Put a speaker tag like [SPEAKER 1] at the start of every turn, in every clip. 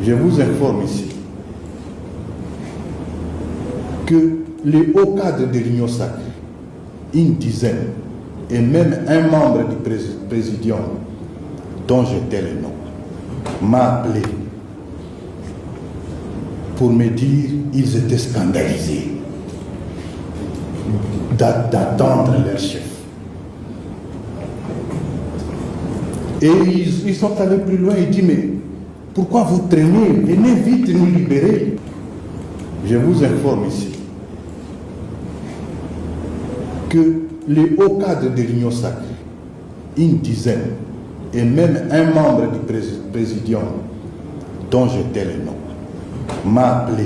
[SPEAKER 1] Je vous informe ici que les hauts cadres de l'Union sacrée, une dizaine, et même un membre du présidium, dont j'étais le nom, m'a appelé pour me dire qu'ils étaient scandalisés d'attendre leur chef. Et ils sont allés plus loin, ils disent, mais pourquoi vous traînez? Venez vite nous libérer. Je vous informe ici que les hauts cadres de l'Union sacrée, une dizaine, et même un membre du présidium, dont j'étais le nom, m'a appelé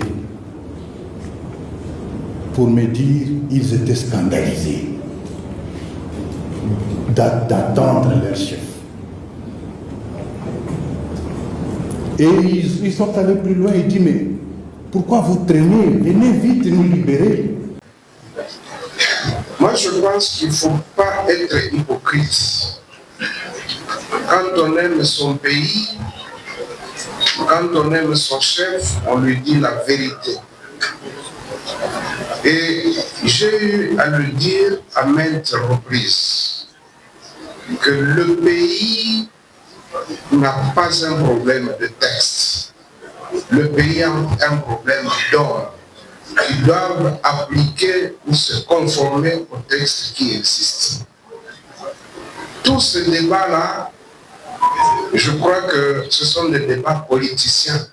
[SPEAKER 1] pour me dire qu'ils étaient scandalisés d'attendre leur chef. Et ils sont allés plus loin, ils disent, mais pourquoi vous traînez? Venez vite nous libérer.
[SPEAKER 2] Moi, je pense qu'il ne faut pas être hypocrite. Quand on aime son pays, quand on aime son chef, on lui dit la vérité. Et j'ai eu à le dire à maintes reprises que le pays n'a pas un problème de texte. Le pays a un problème d'hommes qui doivent appliquer ou se conformer au texte qui existe. Tout ce débat-là, je crois que ce sont des débats politiciens.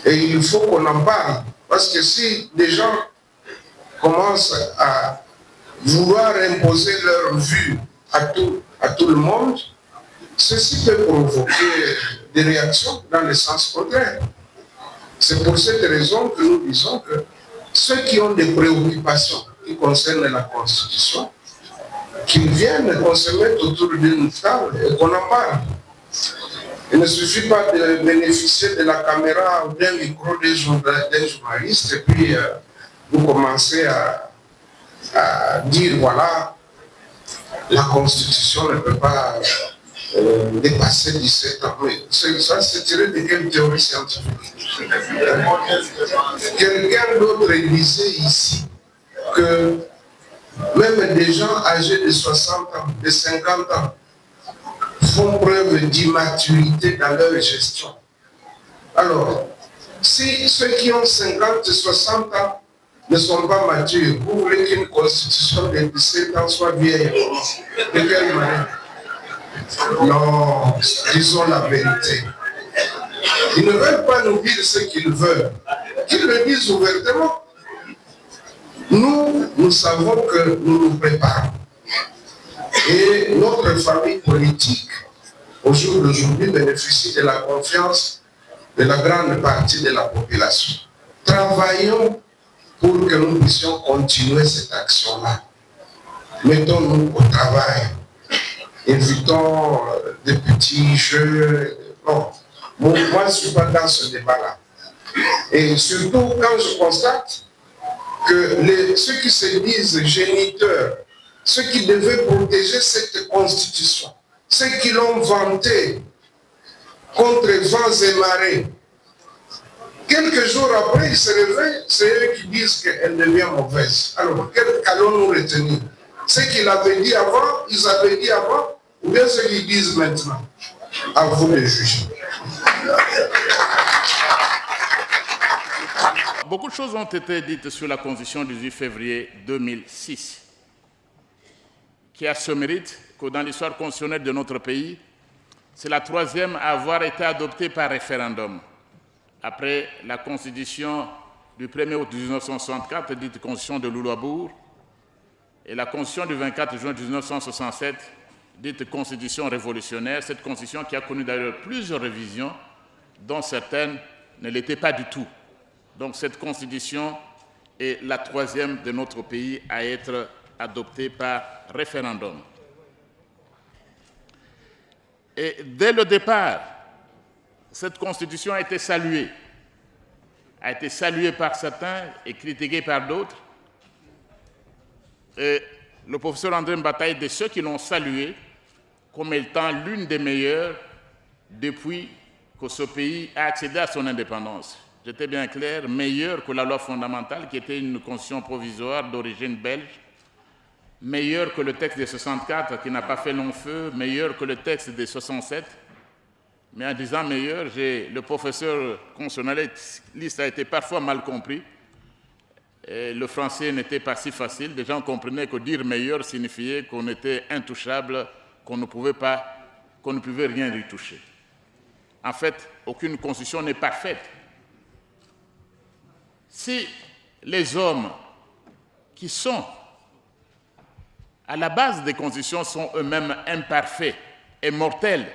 [SPEAKER 2] Et il faut qu'on en parle. Parce que si des gens commencent à vouloir imposer leur vue à tout le monde, ceci peut provoquer des réactions dans le sens contraire. C'est pour cette raison que nous disons que ceux qui ont des préoccupations qui concernent la Constitution, qu'ils viennent, qu'on se mette autour d'une table et qu'on en parle. Il ne suffit pas de bénéficier de la caméra ou d'un micro d'un journaliste et puis vous commencez à dire voilà, la Constitution ne peut pas dépasser 17 ans. Mais ça, c'est tiré de quelle théorie scientifique? Quelqu'un d'autre disait ici que même des gens âgés de 60 ans, de 50 ans, font preuve d'immaturité dans leur gestion. Alors, si ceux qui ont 50 et 60 ans ne sont pas matures, vous voulez qu'une constitution de 17 ans soit vieille? De quelle manière? Non, disons la vérité. Ils ne veulent pas nous dire ce qu'ils veulent. Qu'ils le disent ouvertement. Nous savons que nous nous préparons. Et notre famille politique, au jour d'aujourd'hui, bénéficie de la confiance de la grande partie de la population. Travaillons pour que nous puissions continuer cette action-là. Mettons-nous au travail. Évitons des petits jeux. Non. Moi, je ne suis pas dans ce débat-là. Et surtout, quand je constate que ceux qui se disent géniteurs, ceux qui devaient protéger cette constitution, ceux qui l'ont vantée contre vents et marées, quelques jours après, ils se réveillent, c'est eux qui disent qu'elle devient mauvaise. Alors, qu'allons-nous retenir? Ce qu'ils avaient dit avant, ils avaient dit avant, ou bien ce qu'ils disent maintenant? À vous de juger.
[SPEAKER 3] Beaucoup de choses ont été dites sur la Constitution du 18 février 2006, qui a ce mérite que dans l'histoire constitutionnelle de notre pays, c'est la troisième à avoir été adoptée par référendum. Après la Constitution du 1er août 1964, dite Constitution de Louis-Bourg, et la Constitution du 24 juin 1967, dite Constitution révolutionnaire, cette Constitution qui a connu d'ailleurs plusieurs révisions, dont certaines ne l'étaient pas du tout. Donc cette Constitution est la troisième de notre pays à être adoptée par référendum. Et dès le départ, cette Constitution a été saluée par certains et critiquée par d'autres. Et le professeur André Mbata est de ceux qui l'ont saluée comme étant l'une des meilleures depuis que ce pays a accédé à son indépendance. J'étais bien clair, meilleur que la loi fondamentale, qui était une constitution provisoire d'origine belge, meilleur que le texte de 64, qui n'a pas fait long feu, meilleur que le texte de 67. Mais en disant meilleur, le professeur constitutionnaliste a été parfois mal compris. Et le français n'était pas si facile. Les gens comprenaient que dire meilleur signifiait qu'on était intouchable, qu'on ne pouvait rien y toucher. En fait, aucune constitution n'est parfaite. Si les hommes qui sont à la base des constitutions sont eux-mêmes imparfaits et mortels,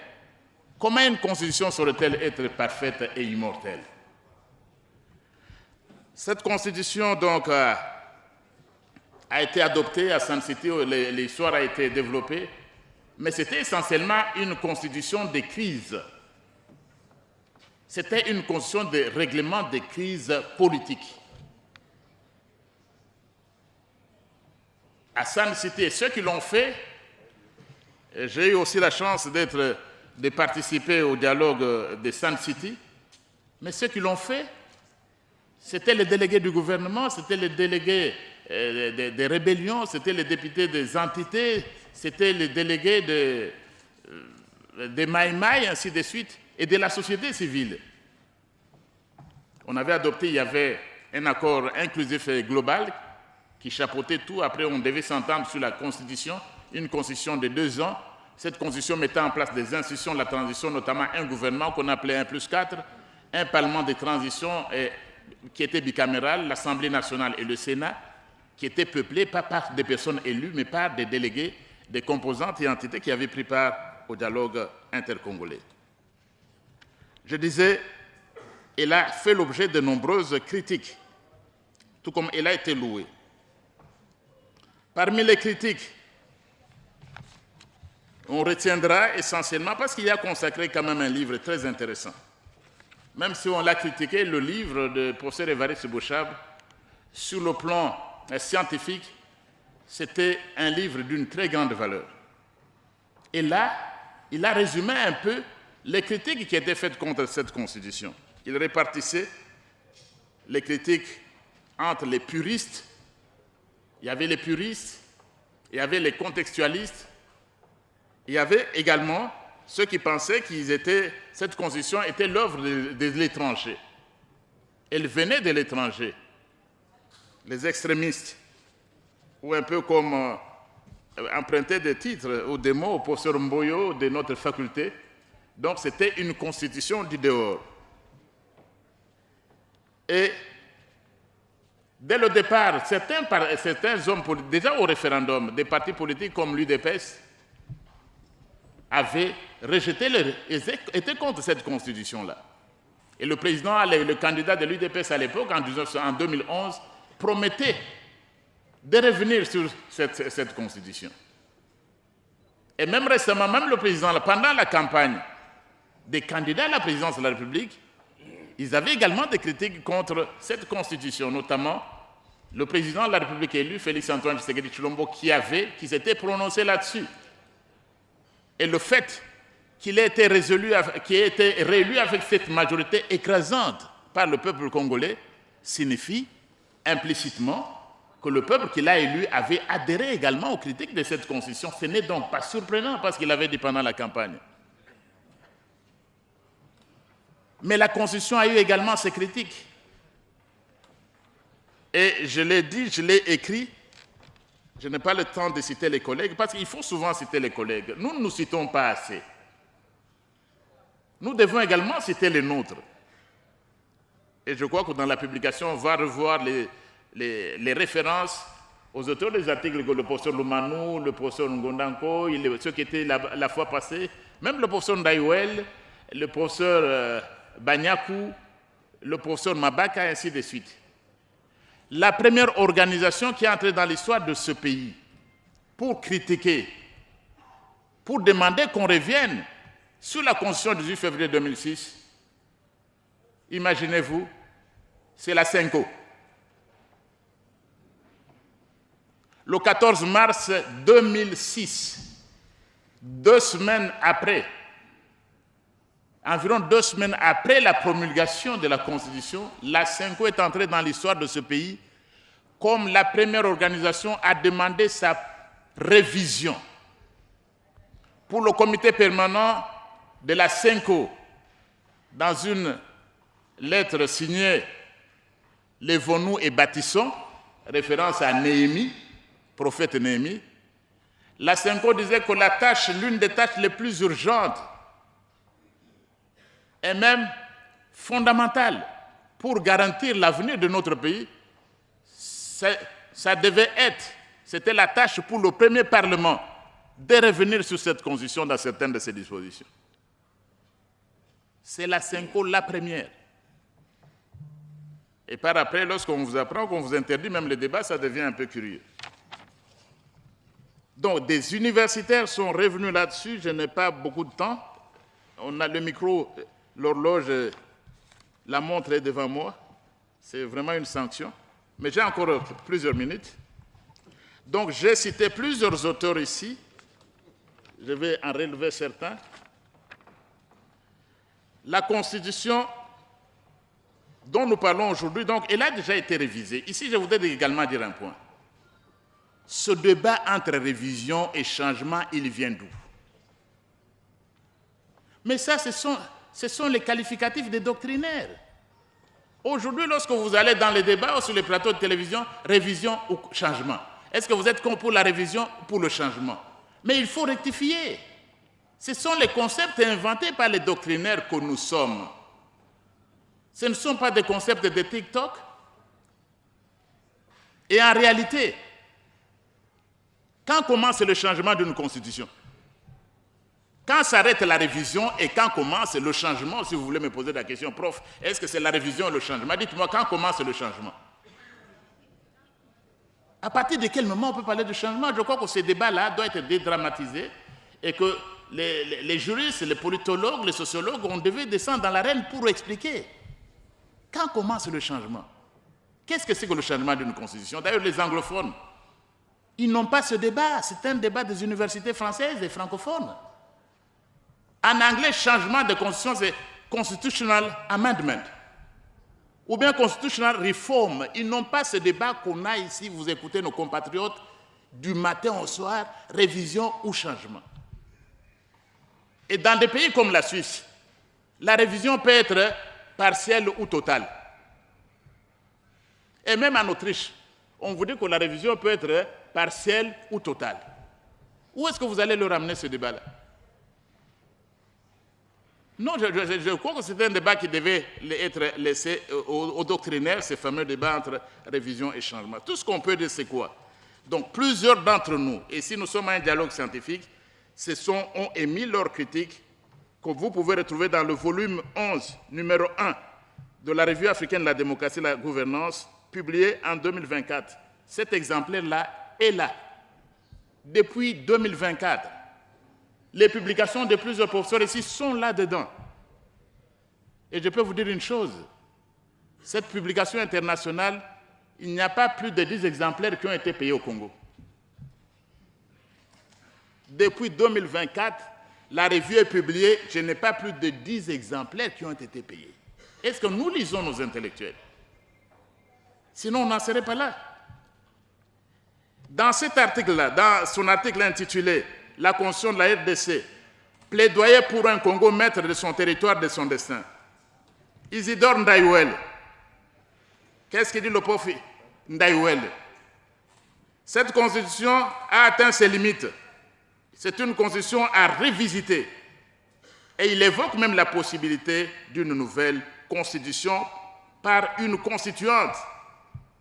[SPEAKER 3] comment une constitution saurait-elle être parfaite et immortelle? Cette constitution donc a été adoptée à Sun City, où l'histoire a été développée, mais c'était essentiellement une constitution des crises. C'était une constitution de règlement des crises politiques. À Sun City, ceux qui l'ont fait, j'ai eu aussi la chance de participer au dialogue de Sun City, mais ceux qui l'ont fait, c'était les délégués du gouvernement, c'était les délégués des rébellions, c'était les députés des entités, c'était les délégués des Maïmaï, ainsi de suite, et de la société civile. On avait adopté, il y avait un accord inclusif et global qui chapeautait tout. Après, on devait s'entendre sur la Constitution, une Constitution de 2 ans. Cette Constitution mettait en place des institutions de la transition, notamment un gouvernement qu'on appelait 1+4, un Parlement de transition qui était bicaméral, l'Assemblée nationale et le Sénat, qui étaient peuplés pas par des personnes élues, mais par des délégués, des composantes et entités qui avaient pris part au dialogue intercongolais. Je disais, elle a fait l'objet de nombreuses critiques, tout comme elle a été louée. Parmi les critiques, on retiendra essentiellement, parce qu'il y a consacré quand même un livre très intéressant. Même si on l'a critiqué, le livre de professeur Évariste Bouchab, sur le plan scientifique, c'était un livre d'une très grande valeur. Et là, il a résumé un peu les critiques qui étaient faites contre cette Constitution. Il répartissait les critiques entre les puristes, il y avait les puristes, il y avait les contextualistes, il y avait également ceux qui pensaient que cette Constitution était l'œuvre de l'étranger. Elle venait de l'étranger. Les extrémistes, ou un peu comme emprunter des titres ou des mots au professeur Mboyo de notre faculté. Donc c'était une Constitution du dehors. Et dès le départ, certains hommes politiques, déjà au référendum, des partis politiques comme l'UDPS, avaient rejeté, étaient contre cette Constitution-là. Et le président, le candidat de l'UDPS à l'époque, en 2011, promettait de revenir sur cette Constitution. Et même récemment, même le président, pendant la campagne des candidats à la présidence de la République, ils avaient également des critiques contre cette Constitution, notamment le président de la République élu, Félix-Antoine Tshisekedi Tshilombo, qui s'était prononcé là-dessus. Et le fait qu'il ait été réélu avec cette majorité écrasante par le peuple congolais signifie implicitement que le peuple qui l'a élu avait adhéré également aux critiques de cette Constitution. Ce n'est donc pas surprenant parce qu'il avait dit pendant la campagne. Mais la Constitution a eu également ses critiques. Et je l'ai dit, je l'ai écrit. Je n'ai pas le temps de citer les collègues, parce qu'il faut souvent citer les collègues. Nous ne nous citons pas assez. Nous devons également citer les nôtres. Et je crois que dans la publication, on va revoir les références aux auteurs des articles, le professeur Lumanou, le professeur Ngondanko, ceux qui étaient la fois passée, même le professeur Ndaïwel, le professeur Banyakou, le professeur Mabaka, et ainsi de suite. La première organisation qui est entrée dans l'histoire de ce pays pour critiquer, pour demander qu'on revienne sur la Constitution du 18 février 2006, imaginez-vous, c'est la CENCO. Le 14 mars 2006, 2 semaines après environ 2 semaines après la promulgation de la Constitution, la CENCO est entrée dans l'histoire de ce pays comme la première organisation à demander sa révision. Pour le comité permanent de la CENCO, dans une lettre signée Lèvons-nous et bâtissons, référence à Néhémie, prophète Néhémie, la CENCO disait que l'une des tâches les plus urgentes et même fondamentale pour garantir l'avenir de notre pays, c'était la tâche pour le premier Parlement de revenir sur cette Constitution dans certaines de ses dispositions. C'est la CENCO la première. Et par après, lorsqu'on vous apprend, qu'on vous interdit même les débats, ça devient un peu curieux. Donc, des universitaires sont revenus là-dessus, je n'ai pas beaucoup de temps. On a le micro, l'horloge, la montre est devant moi. C'est vraiment une sanction. Mais j'ai encore plusieurs minutes. Donc, j'ai cité plusieurs auteurs ici. Je vais en relever certains. La Constitution dont nous parlons aujourd'hui, donc, elle a déjà été révisée. Ici, je voudrais également dire un point. Ce débat entre révision et changement, il vient d'où? Mais ça, ce sont les qualificatifs des doctrinaires. Aujourd'hui, lorsque vous allez dans les débats ou sur les plateaux de télévision, révision ou changement, est-ce que vous êtes pour la révision ou pour le changement? Mais il faut rectifier. Ce sont les concepts inventés par les doctrinaires que nous sommes. Ce ne sont pas des concepts de TikTok. Et en réalité, quand commence le changement d'une constitution? Quand s'arrête la révision et quand commence le changement? Si vous voulez me poser la question, prof, est-ce que c'est la révision ou le changement? Dites-moi, quand commence le changement? À partir de quel moment on peut parler de changement? Je crois que ce débat-là doit être dédramatisé et que les juristes, les politologues, les sociologues, on devait descendre dans l'arène pour expliquer. Quand commence le changement? Qu'est-ce que c'est que le changement d'une constitution? D'ailleurs, les anglophones, ils n'ont pas ce débat. C'est un débat des universités françaises et francophones. En anglais, changement de constitution, c'est constitutional amendment ou bien constitutional reform. Ils n'ont pas ce débat qu'on a ici. Vous écoutez nos compatriotes du matin au soir, révision ou changement. Et dans des pays comme la Suisse, la révision peut être partielle ou totale. Et même en Autriche, on vous dit que la révision peut être partielle ou totale. Où est-ce que vous allez le ramener, ce débat-là? Non, je crois que c'est un débat qui devait être laissé aux doctrinaires, ces fameux débats entre révision et changement. Tout ce qu'on peut dire, c'est quoi? Donc, plusieurs d'entre nous, et si nous sommes à un dialogue scientifique, ont émis leurs critiques que vous pouvez retrouver dans le volume 11, numéro 1 de la Revue africaine de la démocratie et de la gouvernance, publié en 2024. Cet exemplaire-là est là. Depuis 2024, les publications de plusieurs professeurs ici sont là-dedans. Et je peux vous dire une chose, cette publication internationale, il n'y a pas plus de 10 exemplaires qui ont été payés au Congo. Depuis 2024, la revue est publiée, je n'ai pas plus de 10 exemplaires qui ont été payés. Est-ce que nous lisons nos intellectuels? Sinon, on n'en serait pas là. Dans cet article-là, dans son article intitulé « La Constitution de la RDC, plaidoyer pour un Congo maître de son territoire, de son destin », Isidore Ndaïwel, qu'est-ce qu'il dit le pauvre Ndaïwel? Cette constitution a atteint ses limites. C'est une constitution à revisiter. Et il évoque même la possibilité d'une nouvelle constitution par une constituante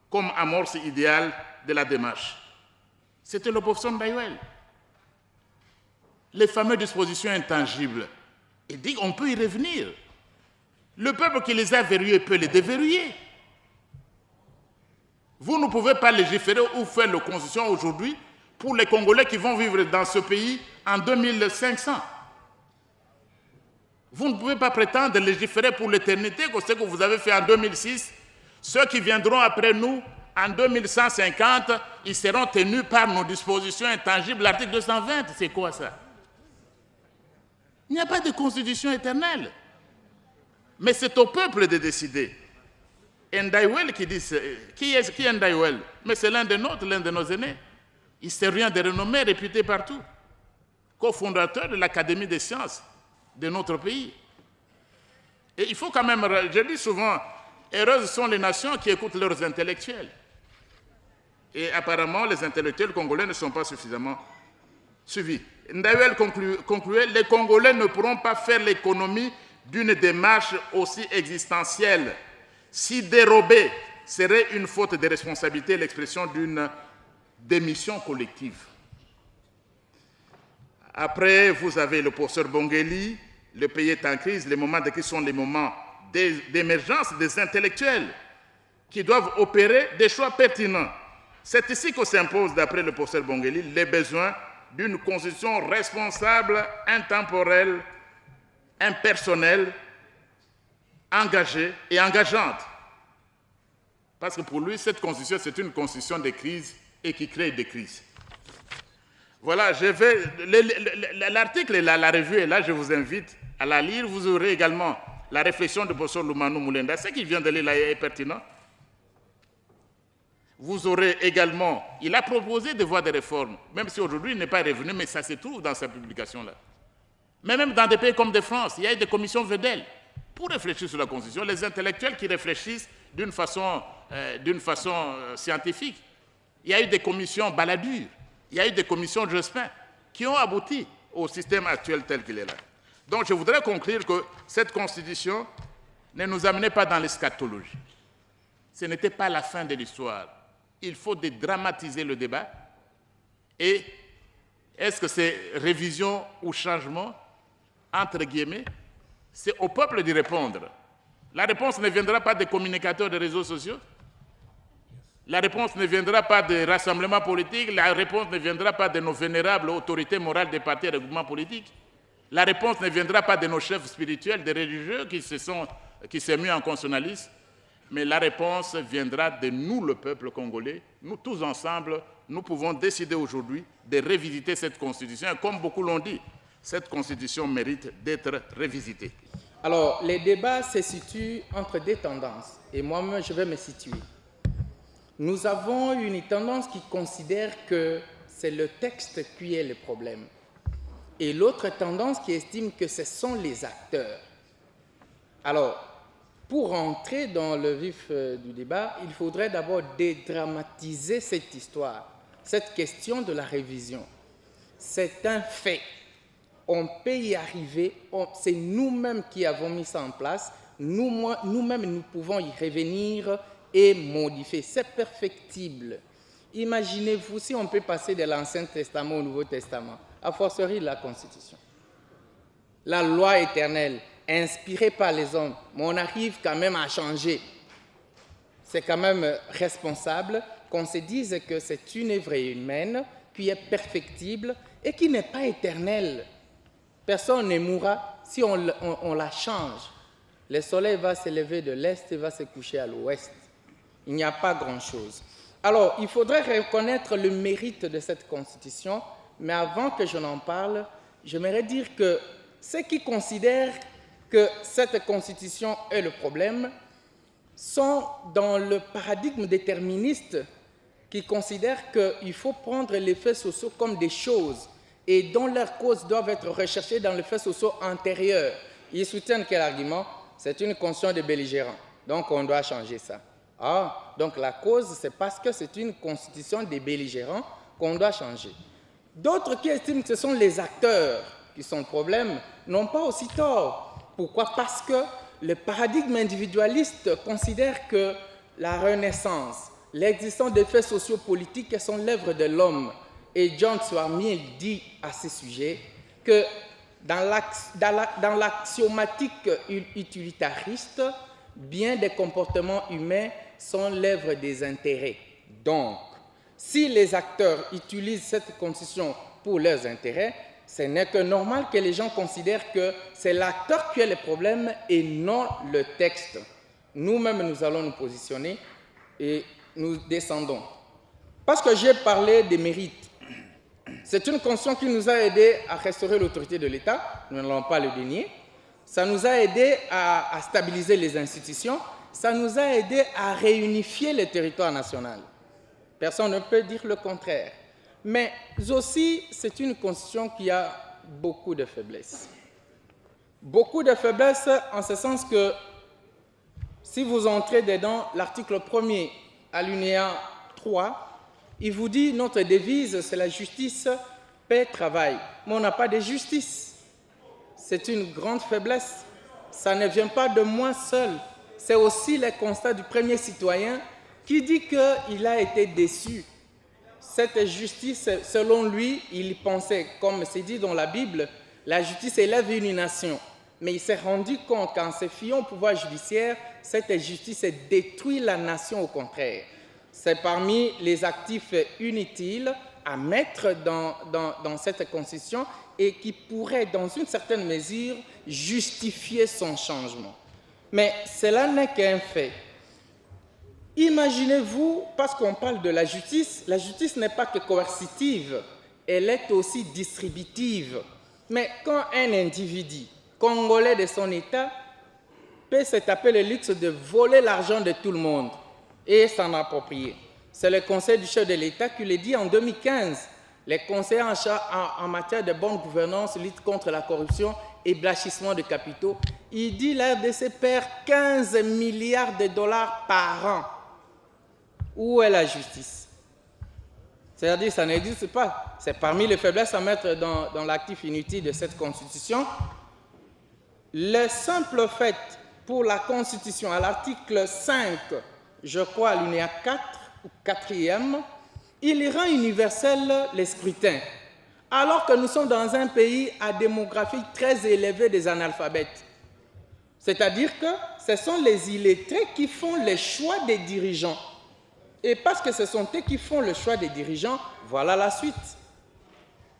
[SPEAKER 3] comme amorce idéale de la démarche. C'était le professeur Ndaïwel. Les fameuses dispositions intangibles. Il dit qu'on peut y revenir. Le peuple qui les a verrouillées peut les déverrouiller. Vous ne pouvez pas légiférer ou faire la constitution aujourd'hui pour les Congolais qui vont vivre dans ce pays en 2500. Vous ne pouvez pas prétendre légiférer pour l'éternité, comme ce que vous avez fait en 2006. Ceux qui viendront après nous, en 2150, ils seront tenus par nos dispositions intangibles. L'article 220, c'est quoi ça? Il n'y a pas de constitution éternelle. Mais c'est au peuple de décider. Ndaiwel qui dit... Qui est Ndaiwel? Mais c'est l'un de nos aînés. Historien de renommée, réputé partout. Co-fondateur de l'Académie des sciences de notre pays. Et il faut quand même... Je dis souvent, heureuses sont les nations qui écoutent leurs intellectuels. Et apparemment, les intellectuels congolais ne sont pas suffisamment suivis. Ndaiwel concluait, les Congolais ne pourront pas faire l'économie d'une démarche aussi existentielle. Si dérober serait une faute de responsabilité, l'expression d'une démission collective. Après, vous avez le professeur Bongeli, le pays est en crise, les moments de crise sont les moments d'émergence des intellectuels qui doivent opérer des choix pertinents. C'est ici que s'impose, d'après le professeur Bongeli, les besoins d'une constitution responsable, intemporelle, impersonnelle, engagée et engageante. Parce que pour lui, cette constitution, c'est une constitution de crise et qui crée des crises. Voilà, l'article est là, la revue est là, je vous invite à la lire. Vous aurez également la réflexion du professeur Lumanou Moulenda. Ce qu'il vient de lire là est pertinent. Vous aurez également, il a proposé de voir des réformes, même si aujourd'hui il n'est pas revenu, mais ça se trouve dans sa publication-là. Mais même dans des pays comme de France, il y a eu des commissions Vedel pour réfléchir sur la Constitution, les intellectuels qui réfléchissent d'une façon scientifique. Il y a eu des commissions Balladur, il y a eu des commissions Jospin qui ont abouti au système actuel tel qu'il est là. Donc je voudrais conclure que cette Constitution ne nous amenait pas dans l'eschatologie. Ce n'était pas la fin de l'histoire. Il faut dédramatiser le débat. Et est-ce que c'est révision ou changement, entre guillemets? C'est au peuple d'y répondre. La réponse ne viendra pas des communicateurs des réseaux sociaux. La réponse ne viendra pas des rassemblements politiques. La réponse ne viendra pas de nos vénérables autorités morales des partis et des groupements politiques. La réponse ne viendra pas de nos chefs spirituels, des religieux qui s'est mis en constitutionnalisme. Mais la réponse viendra de nous, le peuple congolais. Nous tous ensemble, nous pouvons décider aujourd'hui de révisiter cette Constitution. Et comme beaucoup l'ont dit, cette Constitution mérite d'être révisitée.
[SPEAKER 4] Alors, les débats se situent entre deux tendances. Et moi-même, je vais me situer. Nous avons une tendance qui considère que c'est le texte qui est le problème. Et l'autre tendance qui estime que ce sont les acteurs. Alors, pour entrer dans le vif du débat, il faudrait d'abord dédramatiser cette histoire, cette question de la révision. C'est un fait. On peut y arriver, c'est nous-mêmes qui avons mis ça en place, nous-mêmes nous pouvons y revenir et modifier. C'est perfectible. Imaginez-vous si on peut passer de l'Ancien Testament au Nouveau Testament, a fortiori la Constitution. La loi éternelle, inspirée par les hommes, mais on arrive quand même à changer. C'est quand même responsable qu'on se dise que c'est une œuvre humaine qui est perfectible et qui n'est pas éternelle. Personne ne mourra si on la change. Le soleil va se lever de l'est et va se coucher à l'ouest. Il n'y a pas grand-chose. Alors, il faudrait reconnaître le mérite de cette Constitution, mais avant que je n'en parle, j'aimerais dire que ceux qui considèrent que cette Constitution est le problème sont dans le paradigme déterministe qui considère qu'il faut prendre les faits sociaux comme des choses et dont leurs causes doivent être recherchées dans les faits sociaux antérieurs. Ils soutiennent quel argument? C'est une constitution de belligérants, donc on doit changer ça. Ah, donc la cause, c'est parce que c'est une constitution des belligérants qu'on doit changer. D'autres qui estiment que ce sont les acteurs qui sont le problème n'ont pas aussi tort. Pourquoi? Parce que le paradigme individualiste considère que la Renaissance, l'existence des faits sociopolitiques sont l'œuvre de l'homme. Et John Stuart Mill dit à ce sujet que dans l'axiomatique utilitariste, bien des comportements humains sont l'œuvre des intérêts. Donc, si les acteurs utilisent cette constitution pour leurs intérêts, ce n'est que normal que les gens considèrent que c'est l'acteur qui est le problème et non le texte. Nous-mêmes, nous allons nous positionner et nous descendons. Parce que j'ai parlé des mérites. C'est une constitution qui nous a aidés à restaurer l'autorité de l'État, nous n'allons pas le dénier. Ça nous a aidé à stabiliser les institutions, ça nous a aidé à réunifier le territoire national. Personne ne peut dire le contraire. Mais aussi, c'est une constitution qui a beaucoup de faiblesses. Beaucoup de faiblesses en ce sens que si vous entrez dedans, l'article 1er, alinéa 3, il vous dit notre devise, c'est la justice, paix, travail. Mais on n'a pas de justice. C'est une grande faiblesse. Ça ne vient pas de moi seul. C'est aussi le constat du premier citoyen qui dit qu'il a été déçu. Cette justice, selon lui, il pensait, comme c'est dit dans la Bible, la justice élève une nation. Mais il s'est rendu compte qu'en se fiant au pouvoir judiciaire, cette justice détruit la nation au contraire. C'est parmi les actifs inutiles à mettre dans cette constitution et qui pourrait, dans une certaine mesure, justifier son changement. Mais cela n'est qu'un fait. Imaginez-vous, parce qu'on parle de la justice n'est pas que coercitive, elle est aussi distributive. Mais quand un individu congolais de son État peut se taper le luxe de voler l'argent de tout le monde et s'en approprier, c'est le Conseil du chef de l'État qui le dit en 2015. Les conseillers en matière de bonne gouvernance, lutte contre la corruption et blanchissement de capitaux, il dit la RDC perd 15 milliards de dollars par an. Où est la justice? C'est-à-dire que ça n'existe pas. C'est parmi les faiblesses à mettre dans l'actif inutile de cette Constitution. Le simple fait pour la Constitution, à l'article 5, je crois, alinéa 4 ou 4e, il rend universel les scrutins. Alors que nous sommes dans un pays à démographie très élevée des analphabètes. C'est-à-dire que ce sont les illettrés qui font les choix des dirigeants. Et parce que ce sont eux qui font le choix des dirigeants, voilà la suite.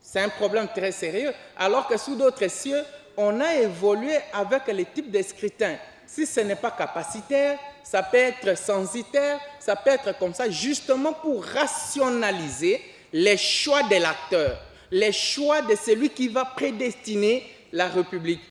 [SPEAKER 4] C'est un problème très sérieux. Alors que sous d'autres cieux, on a évolué avec les types de scrutins. Si ce n'est pas capacitaire, ça peut être censitaire, ça peut être comme ça, justement pour rationaliser les choix de l'acteur, les choix de celui qui va prédestiner la République.